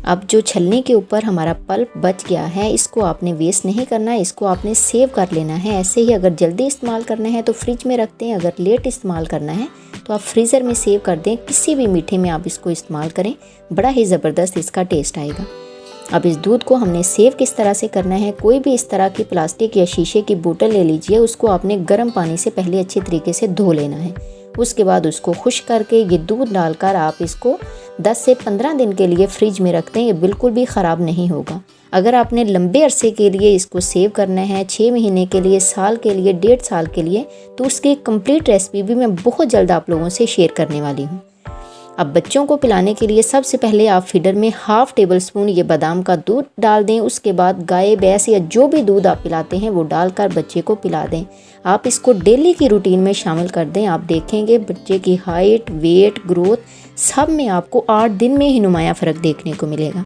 अब जो छलनी के ऊपर हमारा पल्प बच गया है, इसको आपने वेस्ट नहीं करना है, इसको आपने सेव कर लेना है। ऐसे ही अगर जल्दी इस्तेमाल करना है तो फ्रिज में रखते हैं, अगर लेट इस्तेमाल करना है तो आप फ्रीज़र में सेव कर दें। किसी भी मीठे में आप इसको इस्तेमाल करें, बड़ा ही ज़बरदस्त इसका टेस्ट आएगा। अब इस दूध को हमने सेव किस तरह से करना है, कोई भी इस तरह की प्लास्टिक या शीशे की बोतल ले लीजिए, उसको आपने गर्म पानी से पहले अच्छे तरीके से धो लेना है। उसके बाद उसको खुश्क करके ये दूध डालकर आप इसको 10 से 15 दिन के लिए फ्रिज में रख दें, ये बिल्कुल भी ख़राब नहीं होगा। अगर आपने लंबे अरसे के लिए इसको सेव करना है, 6 महीने के लिए, साल के लिए, 1.5 साल के लिए, तो उसकी कंप्लीट रेसिपी भी मैं बहुत जल्द आप लोगों से शेयर करने वाली हूँ। अब बच्चों को पिलाने के लिए सबसे पहले आप फीडर में 1/2 टेबल स्पून ये बादाम का दूध डाल दें। उसके बाद गाय, भैंस या जो भी दूध आप पिलाते हैं वो डालकर बच्चे को पिला दें। आप इसको डेली की रूटीन में शामिल कर दें। आप देखेंगे बच्चे की हाइट, वेट, ग्रोथ सब में आपको 8 दिन में ही नुमाया फ़र्क देखने को मिलेगा।